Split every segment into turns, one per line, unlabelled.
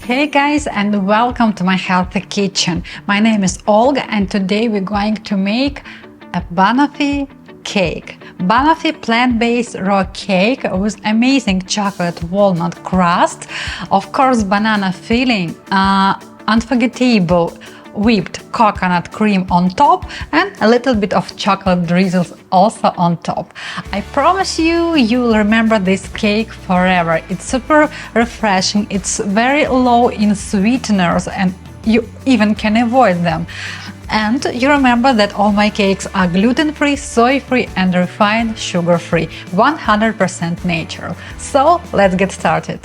Hey guys, and welcome to my healthy kitchen. My name is Olga and today we're going to make a Banoffee cake. Banoffee plant-based raw cake with amazing chocolate walnut crust, of course banana filling, unforgettable whipped coconut cream on top, and a little bit of chocolate drizzles also on top. I promise you, you'll remember this cake forever. It's super refreshing, it's very low in sweeteners and you even can avoid them. And you remember that all my cakes are gluten-free, soy-free and refined sugar-free, 100% natural. So let's get started.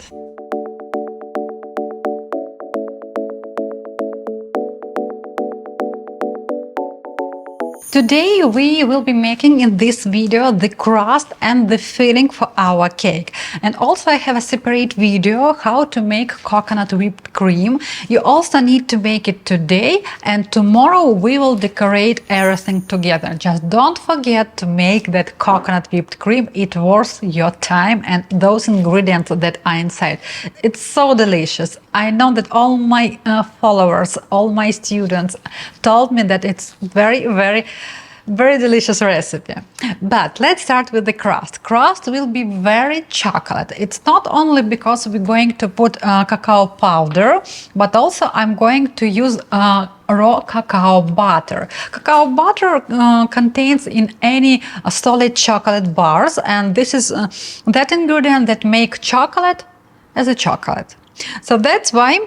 Today we will be making in this video the crust and the filling for our cake. And also I have a separate video how to make coconut whipped cream. You also need to make it today, and tomorrow we will decorate everything together. Just don't forget to make that coconut whipped cream. It's worth your time and those ingredients that are inside. It's so delicious. I know that all my followers, all my students told me that it's very delicious recipe. But let's start with the crust. Crust will be very chocolate. It's not only because we're going to put cacao powder, but also I'm going to use raw cacao butter. Cacao butter contains in any solid chocolate bars, and this is that ingredient that make chocolate as a chocolate. So that's why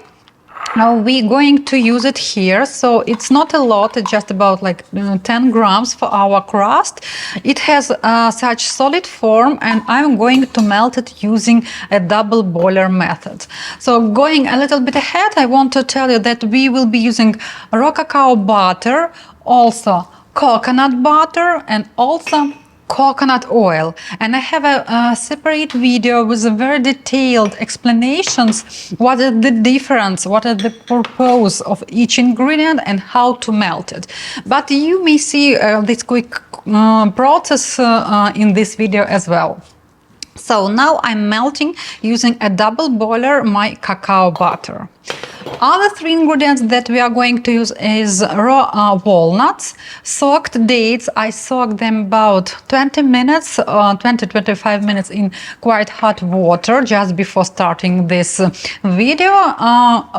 we're going to use it here. So it's not a lot, it's just about like 10 grams for our crust. It has such solid form, and I'm going to melt it using a double boiler method. So going a little bit ahead, I want to tell you that we will be using raw cacao butter, also coconut butter, and also coconut oil. And I have a separate video with a very detailed explanations what is the difference, what is the purpose of each ingredient and how to melt it. But you may see this quick process in this video as well. So now I'm melting using a double boiler my cacao butter. Other three ingredients that we are going to use is raw walnuts, soaked dates. I soak them about 20 minutes, 20-25 minutes in quite hot water just before starting this video.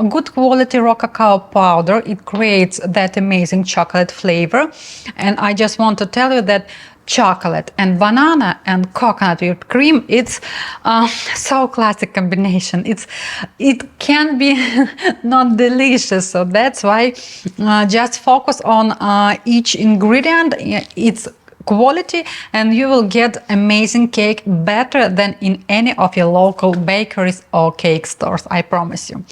Good quality raw cacao powder, it creates that amazing chocolate flavor. And I just want to tell you that chocolate and banana and coconut whipped cream, it's so classic combination. It can be not delicious, so that's why just focus on each ingredient, its quality, and you will get amazing cake, better than in any of your local bakeries or cake stores, I promise you.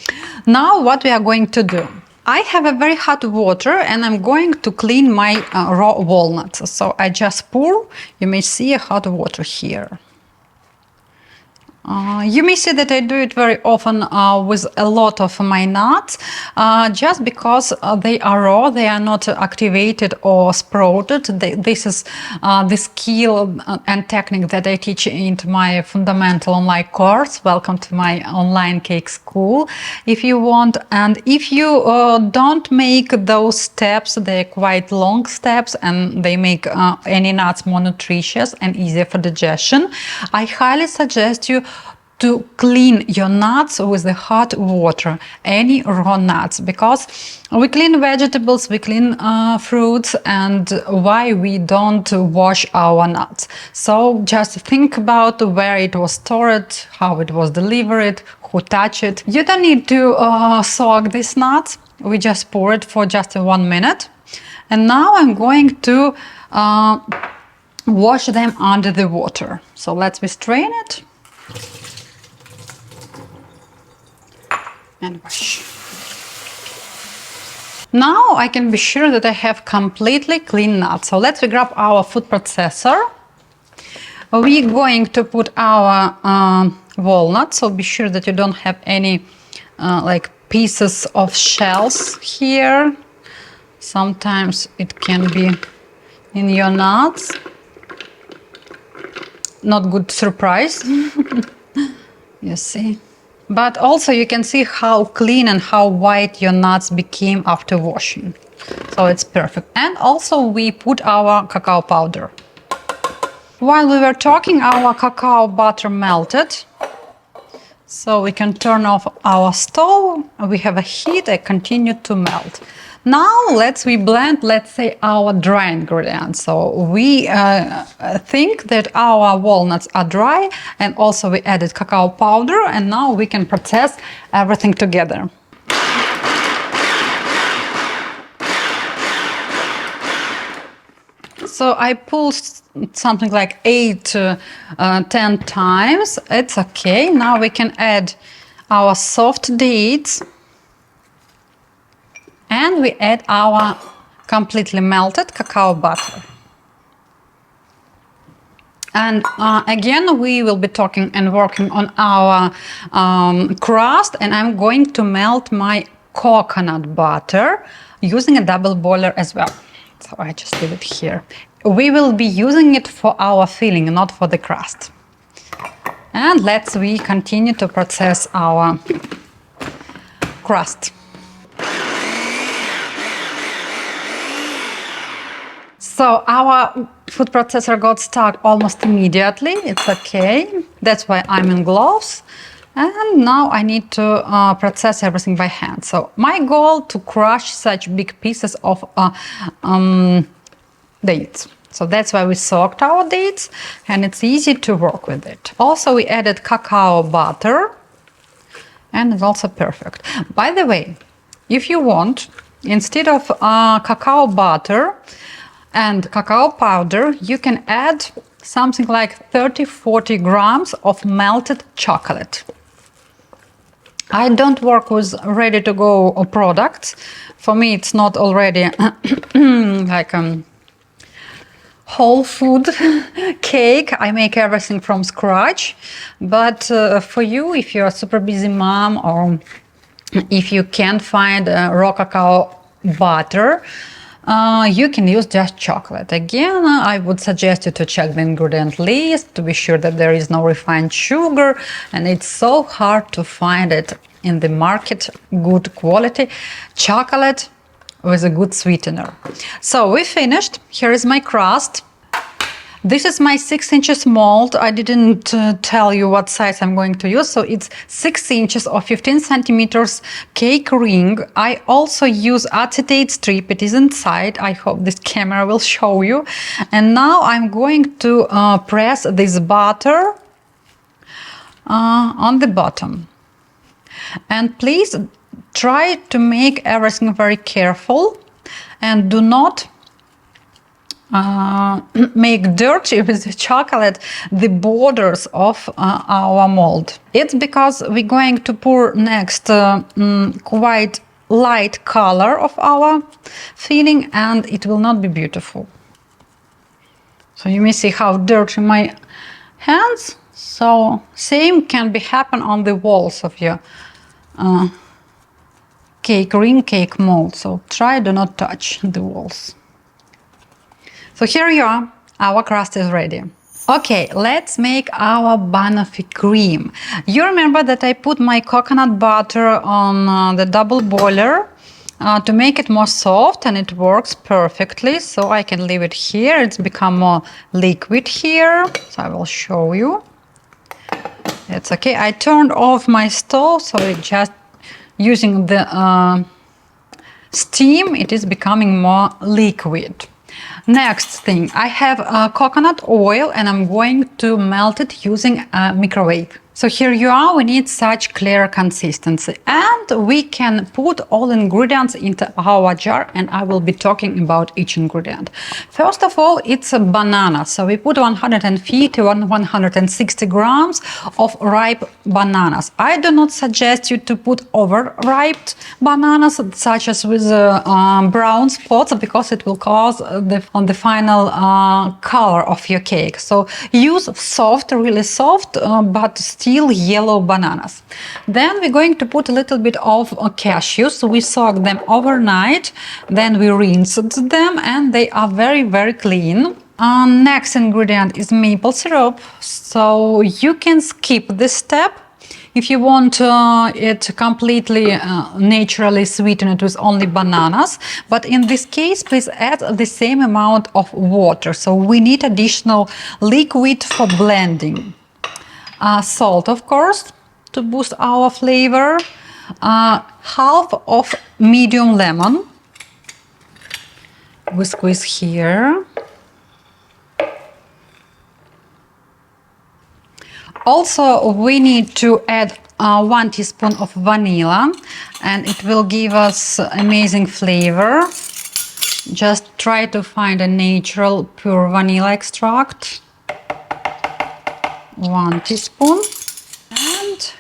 Now what we are going to do, I have a very hot water and I'm going to clean my raw walnuts. So I just pour, you may see a hot water here. You may see that I do it very often with a lot of my nuts, just because they are raw, they are not activated or sprouted. This is the skill and technique that I teach into my fundamental online course. Welcome to my online cake school if you want. And if you don't make those steps, they're quite long steps and they make any nuts more nutritious and easier for digestion, I highly suggest you to clean your nuts with the hot water, any raw nuts, because we clean vegetables, we clean fruits, and why we don't wash our nuts. So just think about where it was stored, how it was delivered, who touched it. You don't need to soak these nuts, we just pour it for just 1 minute. And now I'm going to wash them under the water. So let's strain it. And wash. Now I can be sure that I have completely clean nuts. So let's grab our food processor. We're going to put our walnuts. So be sure that you don't have any like pieces of shells here. Sometimes it can be in your nuts. Not good surprise. You see. But also you can see how clean and how white your nuts became after washing. So it's perfect. And also we put our cacao powder. While we were talking, our cacao butter melted. So we can turn off our stove. We have a heat, it continued to melt. Now we blend, let's say, our dry ingredients. So we think that our walnuts are dry, and also we added cacao powder, and now we can process everything together. So I pulled something like 8 to 10 times. It's okay. Now we can add our soft dates. And we add our completely melted cacao butter. And again, we will be talking and working on our crust, and I'm going to melt my coconut butter using a double boiler as well. So I just leave it here. We will be using it for our filling, not for the crust. And we continue to process our crust. So our food processor got stuck almost immediately. It's okay. That's why I'm in gloves. And now I need to process everything by hand. So my goal to crush such big pieces of dates. So that's why we soaked our dates, and it's easy to work with it. Also, we added cacao butter, and it's also perfect. By the way, if you want, instead of cacao butter and cacao powder, you can add something like 30-40 grams of melted chocolate. I don't work with ready-to-go products. For me, it's not already like whole food cake. I make everything from scratch. But for you, if you're a super busy mom, or if you can't find raw cacao butter, you can use just chocolate. Again, I would suggest you to check the ingredient list to be sure that there is no refined sugar, and it's so hard to find it in the market, good quality chocolate with a good sweetener. So we finished. Here is my crust. This is my 6 inches mold. I didn't tell you what size I'm going to use. So it's 6 inches or 15 centimeters cake ring. I also use acetate strip. It is inside. I hope this camera will show you. And now I'm going to press this butter on the bottom. And please try to make everything very careful, and do not make dirty with the chocolate the borders of our mold. It's because we're going to pour next quite light color of our filling, and it will not be beautiful. So you may see how dirty my hands. So same can be happen on the walls of your cake ring, cake mold. So try do not touch the walls. So here you are, our crust is ready. Okay, let's make our Banoffee cream. You remember that I put my coconut butter on the double boiler to make it more soft, and it works perfectly. So I can leave it here. It's become more liquid here. So I will show you. It's okay. I turned off my stove, so it just using the steam, it is becoming more liquid. Next thing, I have coconut oil, and I'm going to melt it using a microwave. So here you are, we need such clear consistency, and we can put all ingredients into our jar, and I will be talking about each ingredient. First of all, it's a banana. So we put 150 to 160 grams of ripe bananas. I do not suggest you to put overripe bananas, such as with brown spots, because it will cause on the final color of your cake. So use soft, really soft, but still yellow bananas. Then we're going to put a little bit of cashews. We soak them overnight, then we rinsed them, and they are very, very clean. Next ingredient is maple syrup. So you can skip this step. If you want it completely naturally sweetened with only bananas, but in this case, please add the same amount of water. So we need additional liquid for blending. Salt, of course, to boost our flavor. Half of medium lemon. We squeeze here. Also, we need to add 1 teaspoon of vanilla, and it will give us amazing flavor. Just try to find a natural pure vanilla extract. 1 teaspoon. And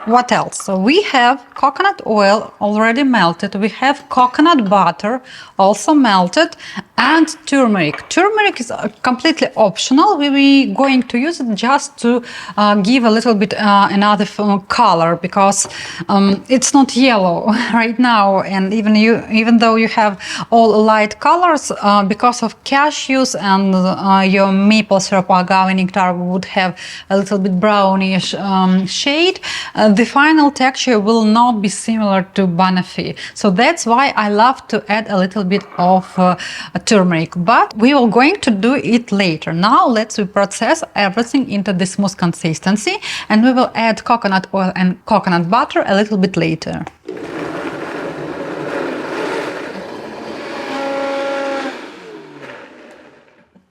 what else? So we have coconut oil already melted, we have coconut butter also melted, and turmeric. Turmeric is completely optional. We're going to use it just to give a little bit another color, because it's not yellow right now, and even though you have all light colors, because of cashews and your maple syrup or agave nectar would have a little bit brownish shade, the final texture will not be similar to Banoffee. So that's why I love to add a little bit of turmeric, but we are going to do it later. Now let's process everything into the smooth consistency, and we will add coconut oil and coconut butter a little bit later.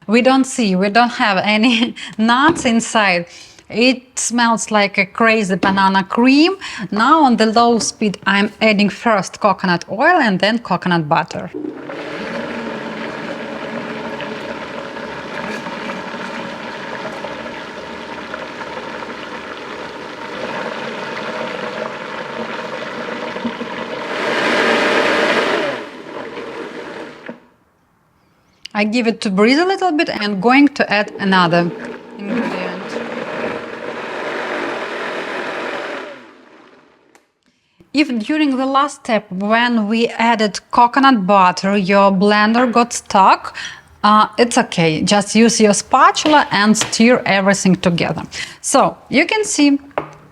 We don't have any nuts inside. It smells like a crazy banana cream. Now on the low speed, I'm adding first coconut oil and then coconut butter. I give it to breathe a little bit and going to add another ingredient. If during the last step, when we added coconut butter, your blender got stuck, it's okay. Just use your spatula and stir everything together. So you can see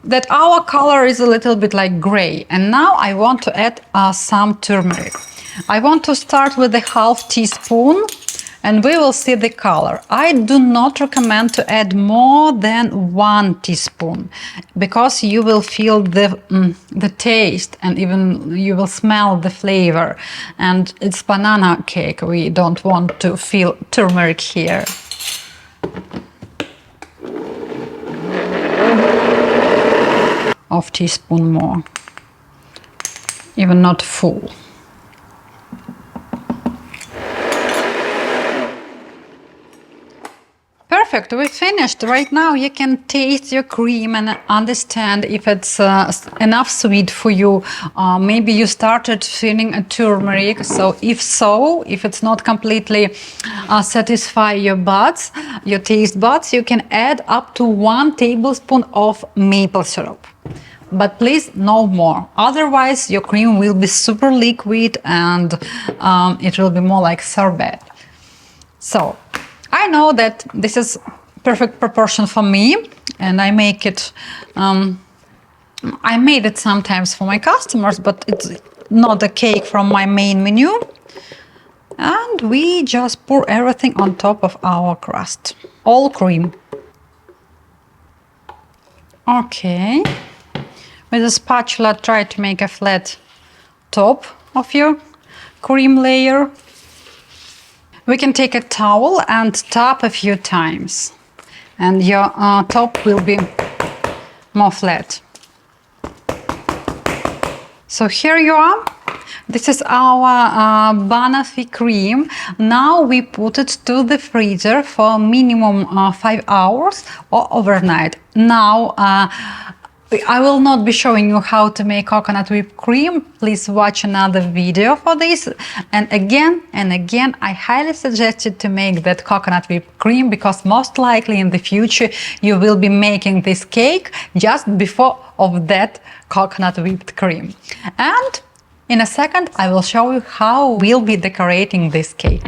that our color is a little bit like gray. And now I want to add some turmeric. I want to start with a half teaspoon, and we will see the color. I do not recommend to add more than 1 teaspoon, because you will feel the taste, and even you will smell the flavor. And it's banana cake. We don't want to feel turmeric here. Half teaspoon more, even not full. Perfect, we finished. Right now you can taste your cream and understand if it's enough sweet for you. Maybe you started feeling a turmeric, so if it's not completely satisfy your buds, your taste buds, you can add up to 1 tablespoon of maple syrup. But please, no more. Otherwise, your cream will be super liquid and it will be more like sorbet. So I know that this is perfect proportion for me, and I make it. I made it sometimes for my customers, but it's not a cake from my main menu. And we just pour everything on top of our crust, all cream. Okay. With a spatula, try to make a flat top of your cream layer. We can take a towel and tap a few times, and your top will be more flat. So here you are. This is our Banoffee cream. Now we put it to the freezer for minimum 5 hours or overnight. Now I will not be showing you how to make coconut whipped cream. Please watch another video for this. And again, I highly suggest you to make that coconut whipped cream, because most likely in the future you will be making this cake just before of that coconut whipped cream. And in a second I will show you how we'll be decorating this cake.